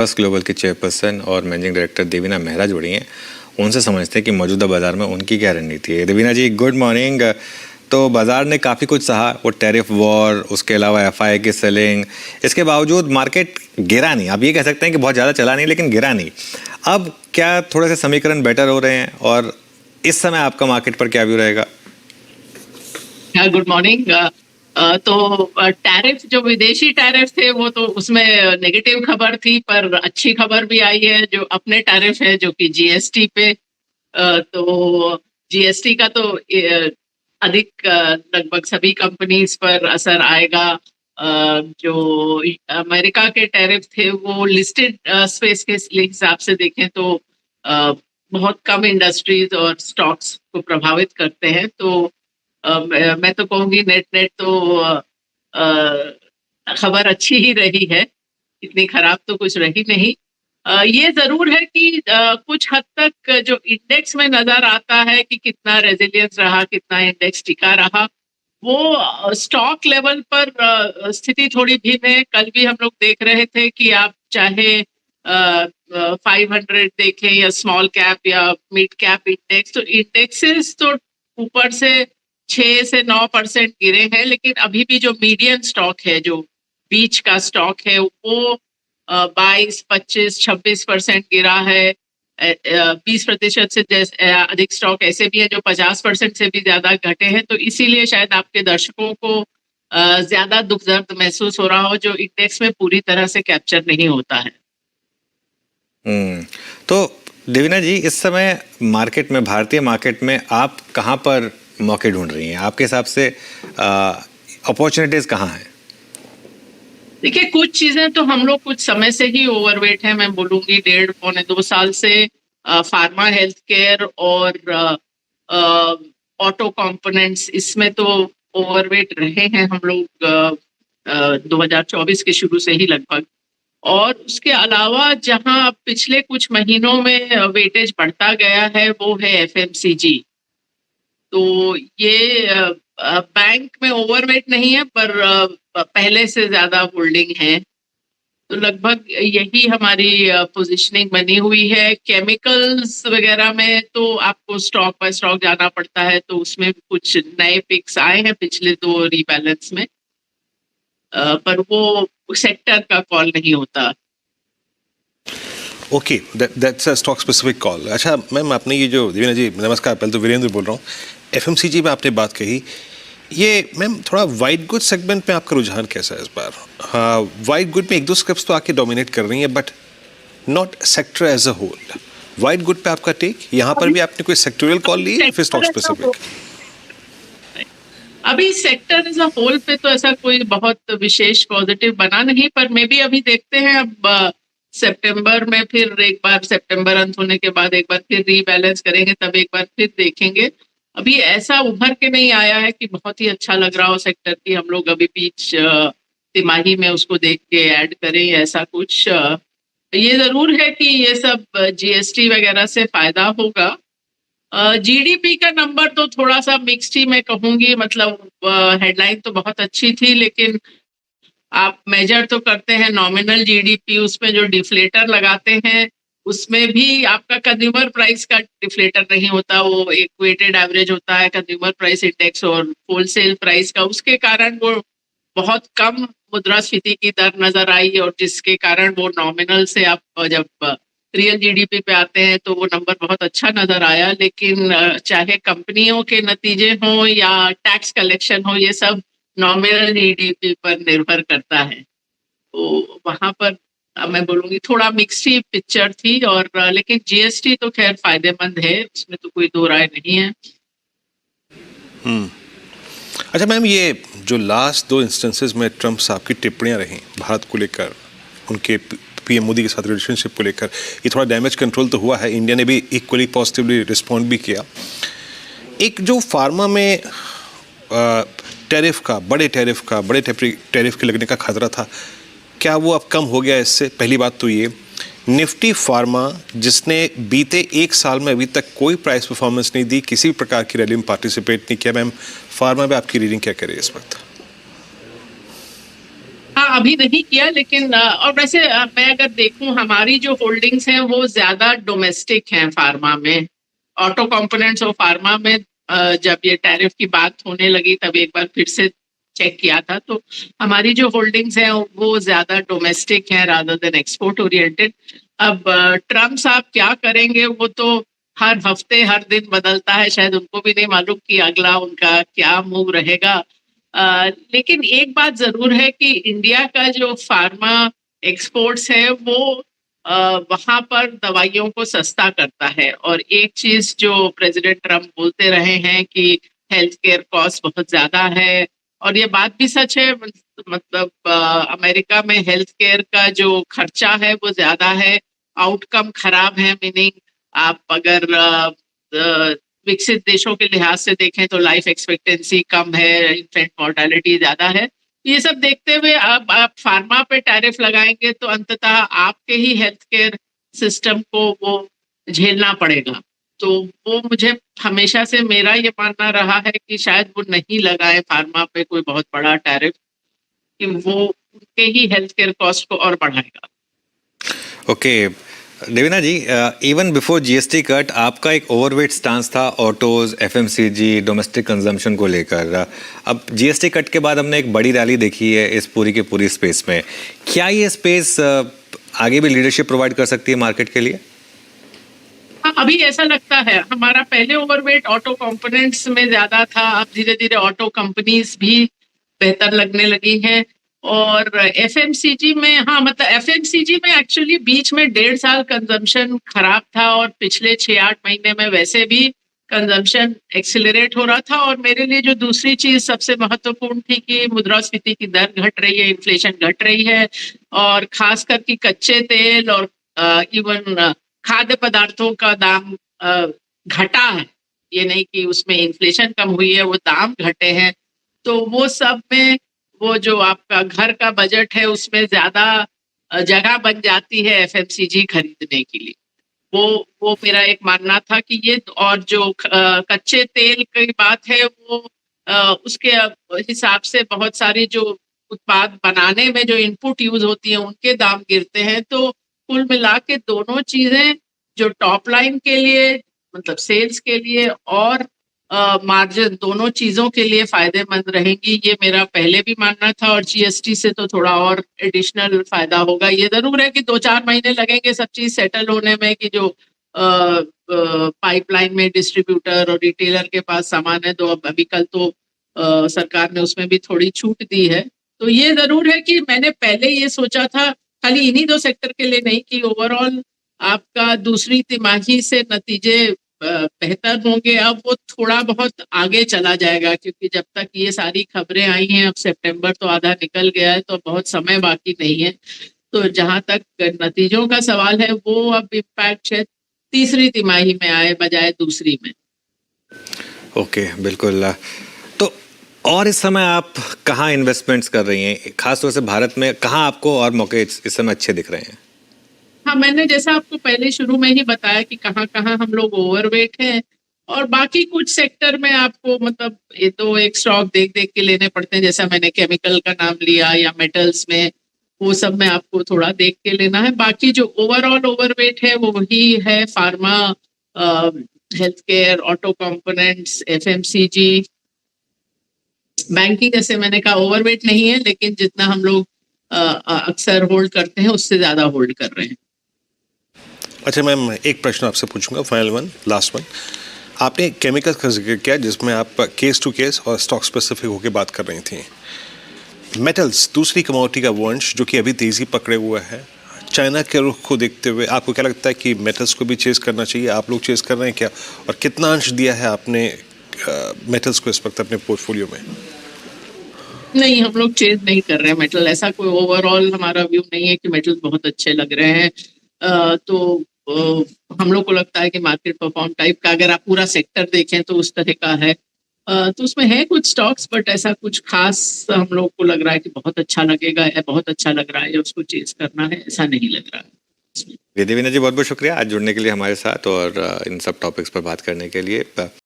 First global के chairperson और managing director Devina Mehra जुड़ी हैं। उनसे समझते हैं कि मौजूदा बाजार में उनकी क्या रणनीति है। देवीना जी, गुड मॉर्निंग। तो बाजार ने काफ़ी कुछ सहा, वो टैरिफ वॉर, उसके अलावा एफआई की सेलिंग, इसके बावजूद मार्केट गिरा नहीं। आप ये कह सकते हैं कि बहुत ज़्यादा चला नहीं, लेकिन गिरा नहीं। अब क्या थोड़े से समीकरण बेटर हो रहे हैं, और इस समय आपका मार्केट पर क्या व्यू रहेगा? Good morning. तो टैरिफ, जो विदेशी टैरिफ थे, वो तो उसमें नेगेटिव खबर थी, पर अच्छी खबर भी आई है। जो अपने टैरिफ है, जो कि जीएसटी पे, तो जीएसटी का तो अधिक लगभग सभी कंपनीज पर असर आएगा। जो अमेरिका के टैरिफ थे वो लिस्टेड स्पेस के हिसाब से देखें तो बहुत कम इंडस्ट्रीज और स्टॉक्स को प्रभावित करते हैं। तो मैं तो कहूँगी नेट तो खबर अच्छी ही रही है, इतनी खराब तो कुछ रही नहीं। ये जरूर है कि कुछ हद तक जो इंडेक्स में नजर आता है कि कितना रेजिलियंस रहा, कितना इंडेक्स टिका रहा, वो स्टॉक लेवल पर स्थिति थोड़ी भिन्न है। कल भी हम लोग देख रहे थे कि आप चाहे 500 देखें या स्मॉल कैप या मिड कैप इंडेक्स, तो इंडेक्सेस तो ऊपर से 6 से 9% गिरे हैं, लेकिन अभी भी जो मीडियन स्टॉक है, जो बीच का स्टॉक है, वो 22, 25, 26% गिरा है। 20% से अधिक स्टॉक ऐसे भी है जो 50% से भी ज्यादा घटे हैं। तो इसीलिए शायद आपके दर्शकों को ज्यादा दुख दर्द महसूस हो रहा हो, जो इंडेक्स में पूरी तरह से कैप्चर नहीं होता है। तो देवीना जी, इस समय मार्केट में, भारतीय मार्केट में आप कहाँ पर मौके ढूंढ रही हैं? आपके हिसाब से अपॉर्चुनिटीज कहाँ हैं? देखिए, कुछ चीजें तो हम लोग कुछ समय से ही ओवरवेट है। मैं बोलूंगी 1.5-2 साल से फार्मा, हेल्थ केयर और ऑटो कंपोनेंट्स, इसमें तो ओवरवेट रहे हैं हम लोग 2024 के शुरू से ही लगभग। और उसके अलावा जहां पिछले कुछ महीनों में वेटेज बढ़ता गया है, वो है एफएमसीजी। तो ये बैंक में ओवरवेट नहीं है, पर पहले से ज्यादा होल्डिंग है। तो लगभग यही हमारी पोजीशनिंग बनी हुई है। केमिकल्स वगैरह में तो आपको स्टॉक बाय स्टॉक जाना पड़ता है, तो उसमें कुछ नए पिक्स आए हैं पिछले 2 रीबैलेंस में, पर वो सेक्टर का कॉल नहीं होता। Okay, that's a stock specific call. अच्छा मैम, आपने ये जो, देवीना जी नमस्कार, पहले तो वीरेंद्र बोल रहा हूँ। एफएमसीजी में आपने बात कही, ये मैम थोड़ा वाइट गुड सेगमेंट में आपका रुझान कैसा है इस बार? हाँ, वाइट गुड में 1-2 स्क्रिप्ट्स तो आके डोमिनेट कर रही हैं, but not sector as a whole. White good पे आपका टेक, यहाँ पर भी आपने कोई सेक्टोरियल कॉल ली है फिर स्टॉक स्पेसिफिक? अभी सेक्टर एज अ होल पे तो ऐसा कोई बहुत विशेष पॉजिटिव बना नहीं, पर मे भी अभी देखते हैं। अब सितंबर में फिर एक बार, सितंबर अंत होने के बाद एक बार फिर रीबैलेंस करेंगे, तब एक बार फिर देखेंगे। अभी ऐसा उभर के नहीं आया है कि बहुत ही अच्छा लग रहा हो सेक्टर की हम लोग अभी बीच तिमाही में उसको देख के ऐड करें, ऐसा कुछ। ये जरूर है कि ये सब जीएसटी वगैरह से फायदा होगा। जीडीपी का नंबर तो थोड़ा सा मिक्स्ड ही मैं कहूंगी। मतलब हेडलाइन तो बहुत अच्छी थी, लेकिन आप मेजर तो करते हैं नॉमिनल जीडीपी, उसमें जो डिफ्लेटर लगाते हैं उसमें भी आपका कंज्यूमर प्राइस का डिफ्लेटर नहीं होता, वो एक वेटेड एवरेज होता है कंज्यूमर प्राइस इंडेक्स और होलसेल प्राइस का। उसके कारण वो बहुत कम मुद्रास्फीति की दर नजर आई, और जिसके कारण वो नॉमिनल से आप जब रियल जीडीपी पे आते हैं तो वो नंबर बहुत अच्छा नजर आया। लेकिन चाहे कंपनियों के नतीजे हों या टैक्स कलेक्शन हो, ये सब नॉमिनल जीडीपी पर निर्भर करता है। तो वहां पर मैं बोलूंगी थोड़ा मिक्स्ड ही पिक्चर थी। और लेकिन जीएसटी तो खैर फायदेमंद है, उसमें तो कोई दो राय नहीं है। अच्छा मैम, ये जो लास्ट 2 इंस्टेंसेस में ट्रम्प साहब की टिप्पणियां रही भारत को लेकर, उनके पीएम मोदी के साथ रिलेशनशिप को लेकर, ये थोड़ा डैमेज कंट्रोल तो हुआ है। इंडिया ने भी इक्वली पॉजिटिवली रिस्पॉन्ड भी किया। एक जो फार्मा में टैरिफ का, बड़े टैरिफ के लगने का खतरा था, क्या वो अब कम हो गया इससे? पहली बात तो ये। निफ्टी फार्मा, जिसने बीते 1 साल में अभी तक कोई प्राइस परफॉर्मेंस नहीं दी, किसी प्रकार की रैली में पार्टिसिपेट नहीं किया, मैम फार्मा में आपकी रीडिंग क्या करे इस वक्त? हाँ, अभी नहीं किया, लेकिन और वैसे मैं अगर देखूं, हमारी जो होल्डिंग्स हैं वो ज्यादा डोमेस्टिक हैं फार्मा में। ऑटो कंपोनेंट्स और फार्मा में जब ये टैरिफ की बात होने लगी तब एक बार फिर से चेक किया था, तो हमारी जो होल्डिंग्स हैं वो ज्यादा डोमेस्टिक हैं रादर देन एक्सपोर्ट ओरिएंटेड। अब ट्रम्प साहब क्या करेंगे वो तो हर हफ्ते हर दिन बदलता है, शायद उनको भी नहीं मालूम कि अगला उनका क्या मूव रहेगा। लेकिन एक बात जरूर है कि इंडिया का जो फार्मा एक्सपोर्ट्स है वो वहां पर दवाइयों को सस्ता करता है। और एक चीज जो प्रेसिडेंट ट्रम्प बोलते रहे हैं कि हेल्थ केयर कॉस्ट बहुत ज्यादा है, और ये बात भी सच है। मतलब अमेरिका में हेल्थ केयर का जो खर्चा है वो ज्यादा है, आउटकम खराब है, मीनिंग आप अगर विकसित देशों के लिहाज से देखें तो लाइफ एक्सपेक्टेंसी कम है, इन्फेंट मॉर्टेलिटी ज्यादा है। ये सब देखते हुए अब आप फार्मा पे टैरिफ लगाएंगे तो अंततः आपके ही हेल्थ केयर सिस्टम को वो झेलना पड़ेगा। तो वो मुझे हमेशा से मेरा ये मानना रहा है कि शायद वो नहीं लगाए फार्मा पे कोई बहुत बड़ा टैरिफ, कि वो उनके ही हेल्थ केयर कॉस्ट को और बढ़ाएगा। ओके देवीना जी, इवन बिफोर जीएसटी कट आपका एक ओवरवेट स्टांस था ऑटोज, एफएमसीजी, डोमेस्टिक कंजम्पशन को लेकर। अब जीएसटी कट के बाद हमने एक बड़ी रैली देखी है इस पूरी की पूरी स्पेस में। क्या ये स्पेस आगे भी लीडरशिप प्रोवाइड कर सकती है मार्केट के लिए? हाँ, अभी ऐसा लगता है। हमारा पहले ओवरवेट ऑटो कंपोनेंट्स में ज्यादा था, अब धीरे धीरे ऑटो कंपनीज भी बेहतर लगने लगी हैं। और एफएमसीजी में, हाँ मतलब एफएमसीजी में एक्चुअली बीच में 1.5 साल कंजम्पशन खराब था, और पिछले 6-8 महीने में वैसे भी कंजम्पशन एक्सिलरेट हो रहा था। और मेरे लिए जो दूसरी चीज सबसे महत्वपूर्ण थी कि मुद्रास्फीति की दर घट रही है, इन्फ्लेशन घट रही है, और खास करके कच्चे तेल और इवन खाद्य पदार्थों का दाम घटा है। ये नहीं कि उसमें इन्फ्लेशन कम हुई है, वो दाम घटे हैं। तो वो सब में वो जो आपका घर का बजट है उसमें ज्यादा जगह बन जाती है एफएमसीजी खरीदने के लिए। वो मेरा एक मानना था कि ये, और जो कच्चे तेल की बात है वो उसके हिसाब से बहुत सारी जो उत्पाद बनाने में जो इनपुट यूज होती है उनके दाम गिरते हैं। तो कुल मिला के दोनों चीजें जो टॉप लाइन के लिए, मतलब सेल्स के लिए और मार्जिन, दोनों चीजों के लिए फायदेमंद रहेंगी, ये मेरा पहले भी मानना था। और जीएसटी से तो थोड़ा और एडिशनल फायदा होगा। ये जरूर है कि 2-4 महीने लगेंगे सब चीज सेटल होने में, कि जो पाइपलाइन में डिस्ट्रीब्यूटर और रिटेलर के पास सामान है, तो अब अभी कल तो सरकार ने उसमें भी थोड़ी छूट दी है। तो ये जरूर है कि मैंने पहले ये सोचा था, खाली इन्हीं 2 सेक्टर के लिए नहीं, कि ओवरऑल आपका दूसरी तिमाही से नतीजे बेहतर होंगे। अब वो थोड़ा बहुत आगे चला जाएगा, क्योंकि जब तक ये सारी खबरें आई हैं, अब सितंबर तो आधा निकल गया है, तो बहुत समय बाकी नहीं है। तो जहां तक नतीजों का सवाल है, वो अब इम्पैक्ट शायद तीसरी तिमाही में आए बजाय दूसरी में। ओके बिल्कुल। तो और इस समय आप कहाँ इन्वेस्टमेंट्स कर रही हैं, खासतौर से भारत में कहाँ आपको और मौके इस समय अच्छे दिख रहे हैं? हाँ, मैंने जैसा आपको पहले शुरू में ही बताया कि कहाँ कहाँ हम लोग ओवरवेट हैं, और बाकी कुछ सेक्टर में आपको, मतलब ये तो एक स्टॉक देख देख के लेने पड़ते हैं, जैसा मैंने केमिकल का नाम लिया या मेटल्स में, वो सब में आपको थोड़ा देख के लेना है। बाकी जो ओवरऑल ओवरवेट है वो वही है, pharma, health care, auto components, FMCG, banking. जैसे मैंने कहा ओवरवेट नहीं है, लेकिन जितना हम लोग अक्सर होल्ड करते हैं उससे ज्यादा होल्ड कर रहे हैं। अच्छा मैम, एक प्रश्न आपसे पूछूंगा, फाइनल वन, लास्ट वन। आपने केमिकल का जिक्र किया जिसमें आप केस टू केस और स्टॉक स्पेसिफिक होकर बात कर रही थी। मेटल्स दूसरी कमोडिटी का वंश जो कि अभी तेज़ी पकड़े हुआ है, चाइना के रुख को देखते हुए आपको क्या लगता है कि मेटल्स को भी चेस करना चाहिए? आप लोग चेस कर रहे हैं क्या, और कितना अंश दिया है आपने मेटल्स को इस वक्त अपने पोर्टफोलियो में? नहीं, हम लोग चेंज नहीं कर रहे हैं मेटल। ऐसा कोई ओवरऑल हमारा व्यू नहीं है कि मेटल बहुत अच्छे लग रहे हैं। तो हम लोग को लगता है कि मार्केट परफॉर्म टाइप का, अगर आप पूरा सेक्टर देखें तो उस तरह का है। तो उसमें है कुछ स्टॉक्स, बट ऐसा कुछ खास हम लोग को लग रहा है कि बहुत अच्छा लगेगा या बहुत अच्छा लग रहा है या उसको चेंज करना है, ऐसा नहीं लग रहा है। देवीना जी बहुत बहुत शुक्रिया आज जुड़ने के लिए हमारे साथ और इन सब टॉपिक्स पर बात करने के लिए।